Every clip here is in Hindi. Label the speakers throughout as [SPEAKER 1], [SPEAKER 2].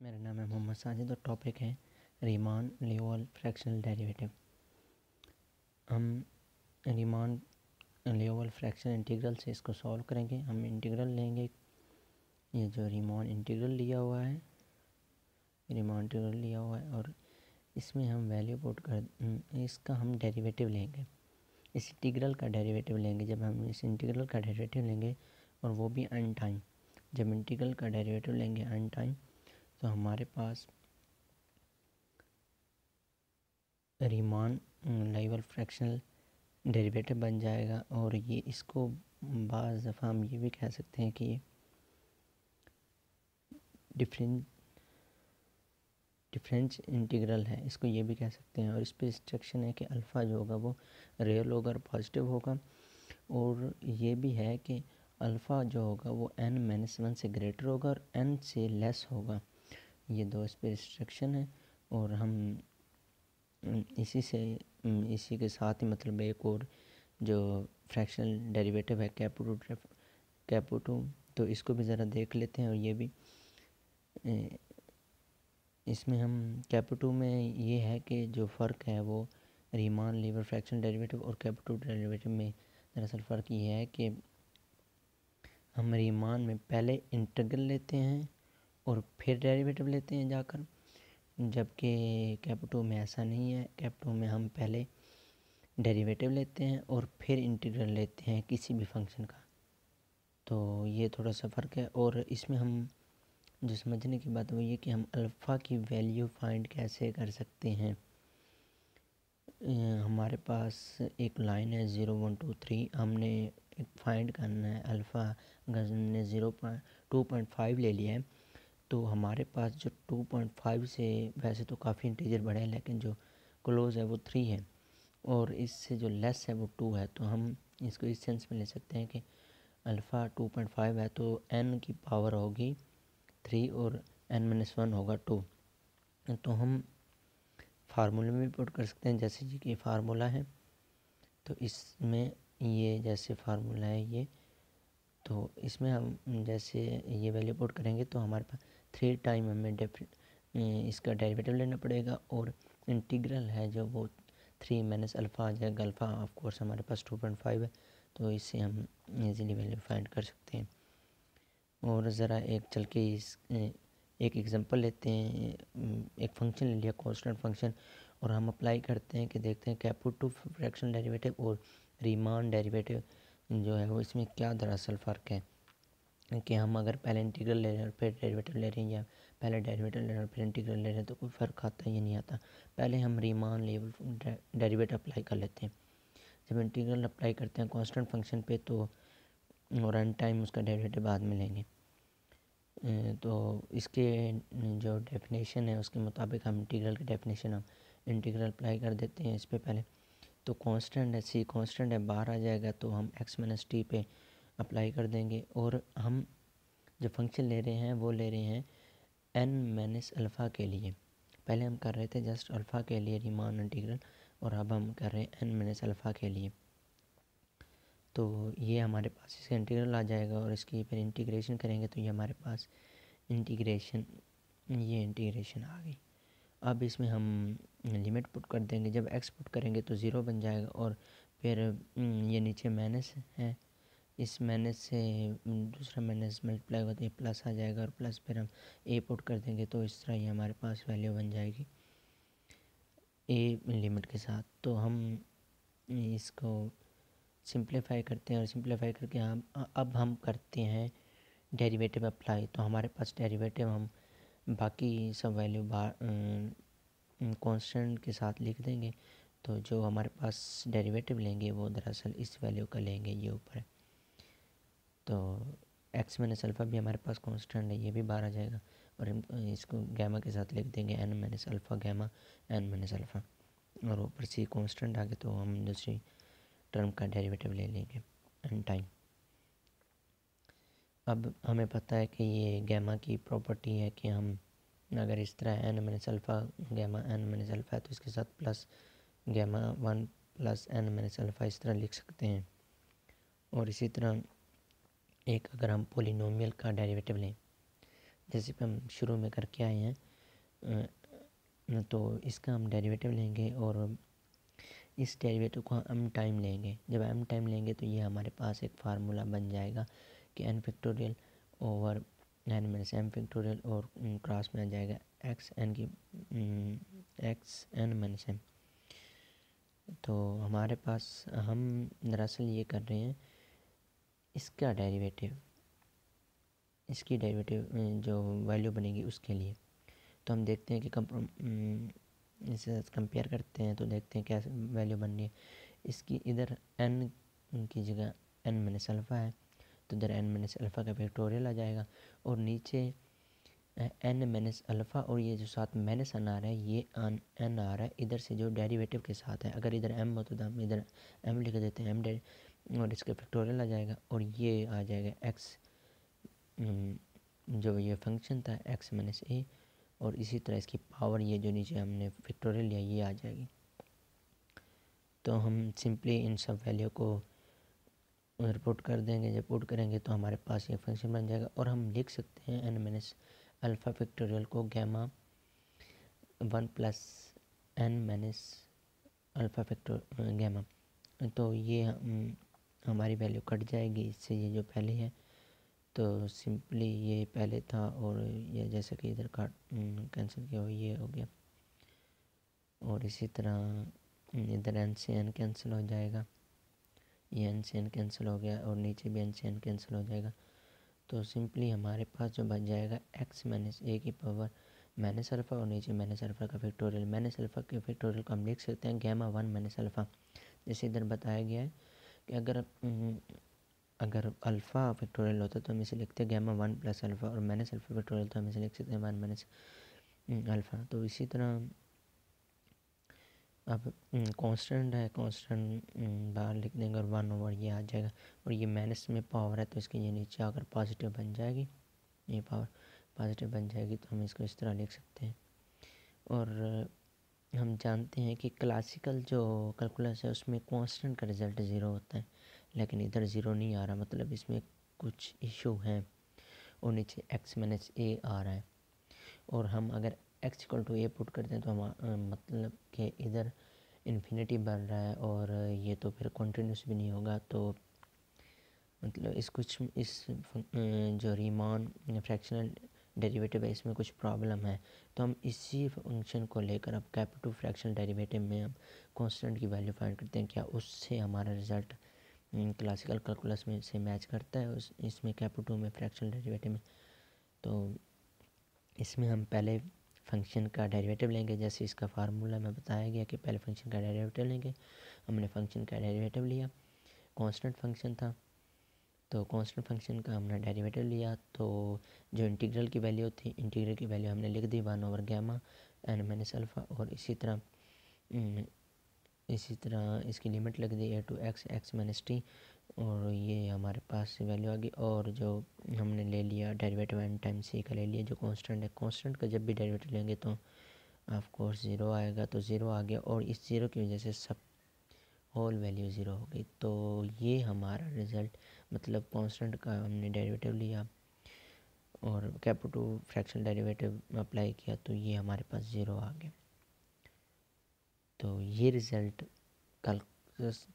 [SPEAKER 1] मेरा नाम है मोहम्मद साजिद और टॉपिक है रीमान लीवाल फ्रैक्शनल डेरिवेटिव। हम रीमान लीवाल फ्रैक्शनल इंटीग्रल से इसको सॉल्व करेंगे। हम इंटीग्रल लेंगे, ये जो रीमान इंटीग्रल लिया हुआ है, रीमान इंटीग्रल लिया हुआ है और इसमें हम वैल्यू पुट कर इसका हम डेरिवेटिव लेंगे, इस इंटीग्रल का डेरिवेटिव लेंगे। जब हम इस इंटीग्रल का डेरिवेटिव लेंगे और वो भी अन टाइम, जब इंटीग्रल का डेरिवेटिव लेंगे अन टाइम तो हमारे पास रीमान लीवाल फ्रैक्शनल डेरिवेटिव बन जाएगा। और ये इसको बाज़ दफ़ा हम ये भी कह सकते हैं कि ये डिफरेंस इंटीग्रल है, इसको ये भी कह सकते हैं। और इस पर इंस्ट्रक्शन है कि अल्फ़ा जो होगा वो रियल होगा और पॉजिटिव होगा। और ये भी है कि अल्फ़ा जो होगा वो n-1 से ग्रेटर होगा और n से लेस होगा। ये दो इस पर इंस्ट्रक्शन है। और हम इसी के साथ ही मतलब एक और जो फ्रैक्शनल डेरिवेटिव है कैपुटो, तो इसको भी ज़रा देख लेते हैं। और ये भी इसमें हम कैपुटो में ये है कि जो फ़र्क है वो रीमान लीवाल फ्रैक्शनल डेरिवेटिव और कैपुटो डेरिवेटिव में दरअसल फ़र्क ये है कि हम रीमान में पहले इंटीग्रल लेते हैं और फिर डेरिवेटिव लेते हैं जाकर, जबकि कैपुटो में ऐसा नहीं है। कैपुटो में हम पहले डेरिवेटिव लेते हैं और फिर इंटीग्रल लेते हैं किसी भी फंक्शन का। तो ये थोड़ा सा फ़र्क है। और इसमें हम जो समझने की बात वो ये कि हम अल्फ़ा की वैल्यू फाइंड कैसे कर सकते हैं। हमारे पास एक लाइन है 0 1 2 3, हमने फाइंड करना है अल्फ़ा। अगर हमने 2.5 ले लिया है तो हमारे पास जो 2.5 से वैसे तो काफ़ी इंटीजर बड़े हैं, लेकिन जो क्लोज़ है वो 3 है और इससे जो लेस है वो 2 है। तो हम इसको इस सेंस में ले सकते हैं कि अल्फ़ा 2.5 है तो n की पावर होगी 3 और n-1 होगा 2। तो हम फार्मूले में भी पुट कर सकते हैं, जैसे जी कि फार्मूला है तो इसमें ये जैसे फार्मूला है ये, तो इसमें हम जैसे ये वैल्यू पुट करेंगे तो हमारे पास 3 टाइम हमें इसका डेरिवेटिव लेना पड़ेगा। और इंटीग्रल है जो वो 3 माइनस अल्फ़ा आ जाएगा। अल्फ़ा ऑफ कोर्स हमारे पास 2.5 है तो इससे हम इजीली वैल्यू फाइंड कर सकते हैं। और ज़रा एक चल के एक एग्जांपल लेते हैं। एक फ़ंक्शन ले लिया कांस्टेंट फ़ंक्शन और हम अप्लाई करते हैं कि देखते हैं कैपुटो फ्रैक्शनल डेरिवेटिव और रीमान डेरिवेटिव जो है वो इसमें क्या दरअसल फ़र्क है। कि हम अगर पहले इंटीग्रल ले रहे हैं और फिर डेरिवेटिव ले रहे हैं या पहले डेरिवेटिव ले रहे हैं और फिर इंटीग्रल ले रहे हैं तो कोई फ़र्क आता या नहीं आता। पहले हम रीमान लीवाल डेरिवेटिव अप्लाई कर लेते हैं। जब इंटीग्रल अप्लाई करते हैं कांस्टेंट फंक्शन पे तो और एन टाइम उसका डेरिवेटिव बाद में लेंगे। तो इसके जो डेफिनेशन है उसके मुताबिक हम इंटीग्रल की डेफिनेशन हम इंटीग्रल अप्लाई कर देते हैं इस पे पहले। तो कांस्टेंट है, सी कांस्टेंट है, बाहर आ जाएगा तो हम x माइनस टी पे अप्लाई कर देंगे। और हम जो फंक्शन ले रहे हैं वो ले रहे हैं n - अल्फ़ा के लिए। पहले हम कर रहे थे जस्ट अल्फ़ा के लिए रीमान इंटीग्रल और अब हम कर रहे हैं n - अल्फ़ा के लिए। तो ये हमारे पास इसका इंटीग्रल आ जाएगा और इसकी फिर इंटीग्रेशन करेंगे तो ये हमारे पास ये इंटीग्रेशन आ गई। अब इसमें हम लिमिट पुट कर देंगे। जब x पुट करेंगे तो 0 बन जाएगा और फिर ये नीचे माइनस है, इस माइनस से दूसरा माइनस मल्टीप्लाई होगा तो ये प्लस आ जाएगा और प्लस फिर हम a पुट कर देंगे तो इस तरह ये हमारे पास वैल्यू बन जाएगी a लिमिट के साथ। तो हम इसको सिंप्लीफाई करते हैं और सिंप्लीफाई करके अब हम करते हैं डेरिवेटिव अप्लाई। तो हमारे पास डेरिवेटिव हम बाकी सब वैल्यू कांस्टेंट के साथ लिख देंगे। तो जो हमारे पास डेरिवेटिव लेंगे वो दरअसल इस वैल्यू का लेंगे, ये ऊपर है। तो x माइनस अल्फ़ा भी हमारे पास कांस्टेंट है, ये भी बाहर आ जाएगा और हम इसको गैमा के साथ लिख देंगे n minus alpha gamma n minus alpha. और ऊपर से कांस्टेंट आ गए तो हम दूसरी टर्म का डेरिवेटिव ले लेंगे एन टाइम। अब हमें पता है कि ये गैमा की प्रॉपर्टी है कि हम अगर इस तरह n minus alpha gamma n minus alpha है तो इसके साथ plus gamma 1 plus n minus alpha इस तरह लिख सकते हैं। और इसी तरह एक अगर हम पोलिनोमियल का डेरिवेटिव लें जैसे कि हम शुरू में करके आए हैं, तो इसका हम डेरिवेटिव लेंगे और इस डेरिवेटिव को हम टाइम लेंगे। जब हम टाइम लेंगे तो ये हमारे पास एक फार्मूला बन जाएगा कि n factorial over n minus m factorial, और क्रॉस में आ जाएगा x n माइनस m। तो हमारे पास हम दरअसल ये कर रहे हैं इसका डेरिवेटिव, इसकी डेरिवेटिव जो वैल्यू बनेगी उसके लिए। तो हम देखते हैं कि इसे कंपेयर करते हैं तो देखते हैं क्या वैल्यू बननी है इसकी। इधर n की जगह n माइनस अल्फ़ा है, तो इधर n माइनस अल्फ़ा का फैक्टोरियल आ जाएगा, और नीचे n माइनस अल्फ़ा और ये जो साथ माइनस n आ रहा है ये n आ रहा है इधर से जो डेरिवेटिव के साथ है। अगर इधर m होता तो हम इधर m लिख देते हैं m और इसका फैक्टोरियल आ जाएगा, और ये आ जाएगा x जो ये फंक्शन था x माइनस a, और इसी तरह इसकी पावर ये जो नीचे हमने फैक्टोरियल लिया ये आ जाएगी। तो हम सिंपली इन सब वैल्यू को रिपोर्ट कर देंगे। जब पुट करेंगे तो हमारे पास ये फंक्शन बन जाएगा, और हम लिख सकते हैं n माइनस अल्फ़ा फैक्टोरियल को gamma 1 plus n minus alpha factor gamma. तो ये हमारी वैल्यू कट जाएगी इससे, ये जो पहले है तो सिंपली ये पहले था, और ये जैसे कि इधर काट कैंसिल किया हुआ ये हो गया, और इसी तरह इधर n से n कैंसिल हो जाएगा, ये n से n कैंसिल हो गया, और नीचे भी n से n कैंसिल हो जाएगा। तो सिंपली हमारे पास जो बच जाएगा x माइनस a की पावर माइनस अल्फ़ा, और नीचे माइनस अल्फ़ा का फैक्टोरियल। माइनस अल्फ़ा के फैक्टोरियल को हम लिख सकते हैं गैमा 1 माइनस अल्फ़ा, जैसे इधर बताया गया है कि अगर अल्फ़ा फैक्टोरियल होता तो हम इसे लिखते हैं गैमा 1 प्लस अल्फ़ा, और माइनस अल्फ़ा फैक्टोरियल तो हम इसे लिख सकते हैं 1 माइनस अल्फ़ा। तो इसी तरह अब कांस्टेंट है, कांस्टेंट बाहर लिख देंगे और 1 ओवर ये आ जाएगा, और ये माइनस में पावर है तो इसके ये नीचे आकर पॉजिटिव बन जाएगी, ये पावर पॉजिटिव बन जाएगी, तो हम इसको इस तरह लिख सकते हैं। और हम जानते हैं कि क्लासिकल जो कैलकुलस है उसमें कांस्टेंट का रिज़ल्ट ज़ीरो होता है, लेकिन इधर ज़ीरो नहीं आ रहा, मतलब इसमें कुछ इशू है, और नीचे x माइनस a आ रहा है। और हम अगर x equal to a put करते हैं तो हम मतलब कि इधर इन्फिनिटी बन रहा है, और ये तो फिर कंटिन्यूस भी नहीं होगा, तो मतलब इस जो रीमान फ्रैक्शनल डेरिवेटिव है इसमें कुछ प्रॉब्लम है। तो हम इसी फंक्शन को लेकर अब कैपिटल फ्रैक्शनल डेरिवेटिव में अब कांस्टेंट की वैल्यू फाइंड करते हैं, क्या उससे हमारा रिज़ल्ट क्लासिकल कैलकुलस में से मैच करता है इसमें कैपिटल में फ्रैक्शनल डेरिवेटिव में। तो इसमें हम पहले फंक्शन का डेरिवेटिव लेंगे, जैसे इसका फार्मूला में बताया गया कि पहले फंक्शन का डेरिवेटिव लेंगे। हमने फंक्शन का डेरिवेटिव लिया, कांस्टेंट फंक्शन था तो कांस्टेंट फंक्शन का हमने डेरिवेटिव लिया, तो जो इंटीग्रल की वैल्यू थी, इंटीग्रल की वैल्यू हमने लिख दी 1 over gamma n minus alpha, और इसी तरह इसकी लिमिट लग दी a to x minus T, और ये हमारे पास वैल्यू आ गई। और जो हमने ले लिया डेरिवेटिव n टाइम c का ले लिया जो कांस्टेंट है। कांस्टेंट का जब भी डेरिवेटिव लेंगे तो ऑफ कोर्स ज़ीरो आएगा, तो ज़ीरो आ गया, और इस ज़ीरो की वजह से सब होल वैल्यू ज़ीरो हो गई। तो ये हमारा रिज़ल्ट, मतलब कांस्टेंट का हमने डेरिवेटिव लिया और कैपिटल फ्रैक्शनल डेरिवेटिव अप्लाई किया, तो ये हमारे पास ज़ीरो आ गया। तो ये रिज़ल्ट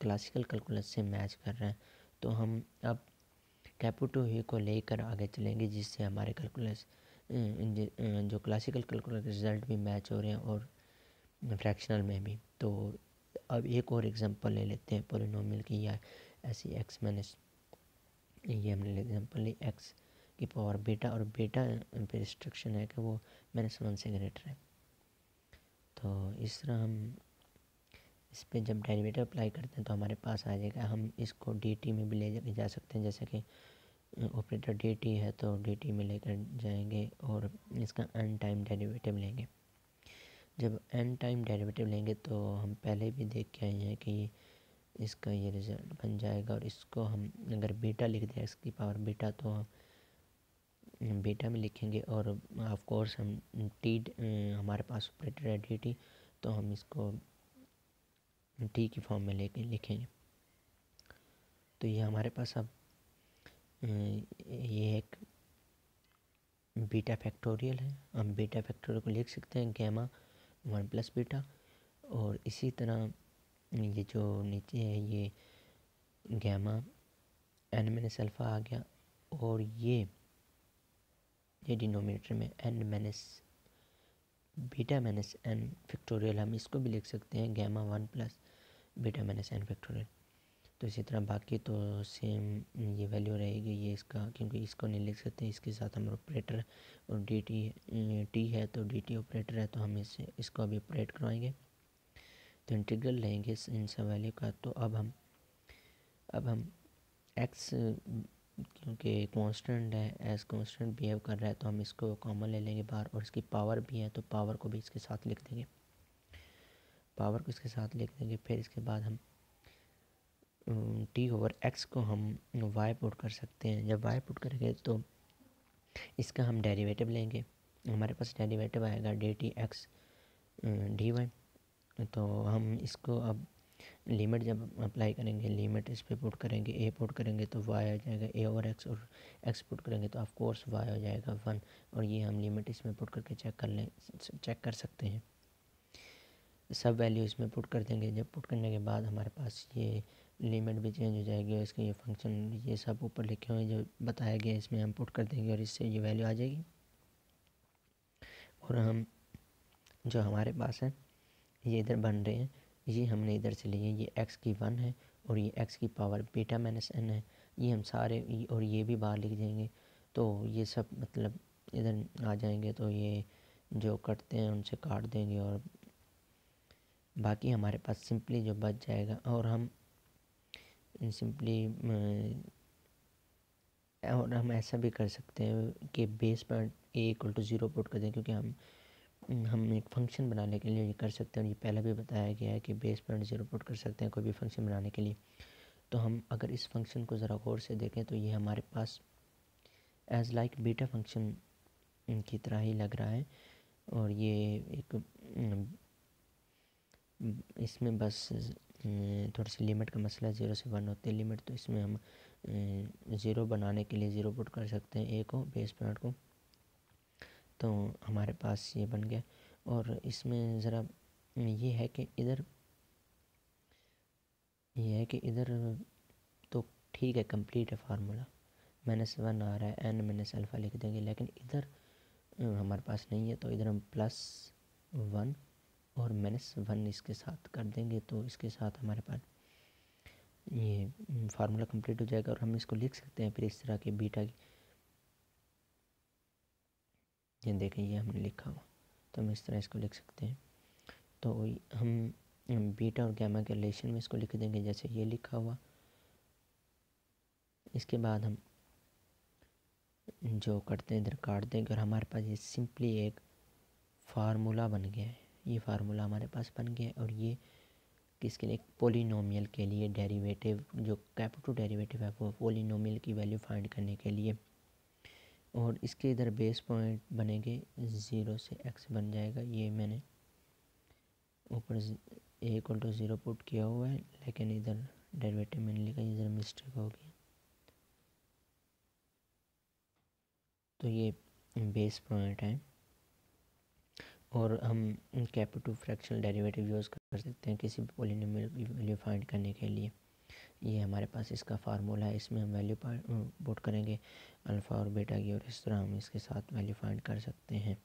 [SPEAKER 1] क्लासिकल कैलकुलस से मैच कर रहा है। तो हम अब कैपिटल ही को लेकर आगे चलेंगे, जिससे हमारे कैलकुलस जो क्लासिकल कैलकुलस रिज़ल्ट भी मैच हो रहे हैं और फ्रैक्शनल में भी। तो अब एक और एग्जांपल ले लेते हैं पॉलिनोमियल की, या ऐसी x माइनस, ये हमने एग्जांपल ली x की पावर बीटा, और बीटा पे रिस्ट्रिक्शन है कि वो -1 से ग्रेटर है। तो इस तरह हम इस पर जब डेरिवेटिव अप्लाई करते हैं तो हमारे पास आ जाएगा। हम इसको dt में भी ले जा सकते हैं, जैसे कि ऑपरेटर dt है तो dt में लेकर जाएंगे और इसका n टाइम डेरिवेटिव लेंगे। जब n टाइम डेरिवेटिव लेंगे तो हम पहले भी देख के आए हैं कि इसका ये रिज़ल्ट बन जाएगा, और इसको हम अगर बीटा लिख दें x की पावर बीटा तो हम बीटा में लिखेंगे, और ऑफ कोर्स हम हमारे पास ऑपरेटर है dt, तो हम इसको टी की फॉर्म में लेके लिखेंगे। तो ये हमारे पास अब ये एक बीटा फैक्टोरियल है, हम बीटा फैक्टोरियल को लिख सकते हैं गैमा 1 प्लस बीटा। और इसी तरह ये जो नीचे है ये गैमा n माइनस अल्फ़ा आ गया, और ये डिनोमिनेटर में n minus beta minus n factorial, हम इसको भी लिख सकते हैं gamma 1 plus beta minus n factorial. तो इसी तरह बाकी तो सेम ये वैल्यू रहेगी ये इसका, क्योंकि इसको नहीं लिख सकते, इसके साथ हम ऑपरेटर और डी टी है तो डी टी ऑपरेटर है, तो हम इसको अभी ऑपरेट करवाएंगे। तो इंटीग्रल लेंगे इन सब वैल्यू का। तो अब हम x क्योंकि कांस्टेंट है, एज कांस्टेंट बिहेव कर रहा है, तो हम इसको कॉमन ले लेंगे बाहर, और इसकी पावर भी है तो पावर को भी इसके साथ लिख देंगे, पावर को इसके साथ लिख देंगे। फिर इसके बाद हम t ओवर x को हम y पुट कर सकते हैं। जब y पुट करेंगे तो इसका हम डेरिवेटिव लेंगे, हमारे पास डेरिवेटिव आएगा D T X D Y. तो हम इसको अब लिमिट जब अप्लाई करेंगे, लिमिट इस पे पुट करेंगे, ए पुट करेंगे तो वाई आ जाएगा ए ओवर एक्स, और एक्स पुट करेंगे तो ऑफ कोर्स वाई हो जाएगा 1। और ये हम लिमिट इसमें पुट करके चेक कर सकते हैं। सब वैल्यू इसमें पुट कर देंगे। जब पुट करने के बाद हमारे पास ये लिमिट भी चेंज हो जाएगी, और इसके ये फंक्शन ये सब ऊपर लिखे हुए जो बताया गया इसमें हम पुट कर देंगे, और इससे ये वैल्यू आ जाएगी। और हम जो हमारे पास है ये इधर बन रहे हैं, ये हमने इधर से लिए, ये x की 1 है और ये x की पावर बीटा माइनस n है, ये हम सारे और ये भी बाहर लिख देंगे। तो ये सब मतलब इधर आ जाएंगे, तो ये जो कटते हैं उनसे काट देंगे, और बाकी हमारे पास सिंपली जो बच जाएगा। और हम सिंपली और हम ऐसा भी कर सकते हैं कि base point a equal to 0 put कर दें, क्योंकि हम एक फ़ंक्शन बनाने के लिए ये कर सकते हैं, और ये पहले भी बताया गया है कि बेस पॉइंट 0 पुट कर सकते हैं कोई भी फंक्शन बनाने के लिए। तो हम अगर इस फंक्शन को ज़रा गौर से देखें तो ये हमारे पास एज लाइक बीटा फंक्शन की तरह ही लग रहा है, और ये एक इसमें बस थोड़ी सी लिमिट का मसला, 0 से 1 होती है लिमिट, तो इसमें हम 0 बनाने के लिए 0 पुट कर सकते हैं ए को, बेस पॉइंट को। तो हमारे पास ये बन गया। और इसमें ज़रा ये है कि इधर तो ठीक है, कंप्लीट है फार्मूला, -1 आ रहा है, n माइनस अल्फ़ा लिख देंगे, लेकिन इधर हमारे पास नहीं है, तो इधर हम +1 और -1 इसके साथ कर देंगे, तो इसके साथ हमारे पास ये फार्मूला कंप्लीट हो जाएगा। और हम इसको लिख सकते हैं फिर इस तरह के बीटा की, ये देखें ये हमने लिखा हुआ, तो हम इस तरह इसको लिख सकते हैं। तो हम बीटा और गैमा के रिलेशन में इसको लिख देंगे जैसे ये लिखा हुआ। इसके बाद हम जो करते हैं इधर काट देंगे, और हमारे पास ये सिंपली एक फार्मूला बन गया है। ये फार्मूला हमारे पास बन गया है, और ये किसके लिए, पोलिनोमियल के लिए डेरिवेटिव, जो कैपिटल डेरिवेटिव है वो पोलिनोमियल की वैल्यू फाइंड करने के लिए। और इसके इधर बेस पॉइंट बनेंगे 0 से x बन जाएगा। ये मैंने ऊपर a इक्वल टू 0 पुट किया हुआ है, लेकिन इधर डेरिवेटिव मैंने लिखा, इधर मिस्टेक हो गई। तो ये बेस पॉइंट है, और हम कैपिटल फ्रैक्शनल डेरिवेटिव यूज़ कर सकते हैं किसी भी पोलिनोमियल की वैल्यू फाइंड करने के लिए। ये हमारे पास इसका फार्मूला है, इसमें हम वैल्यू पुट करेंगे अल्फ़ा और बीटा की, और इस तरह हम इसके साथ वैल्यू फाइंड कर सकते हैं।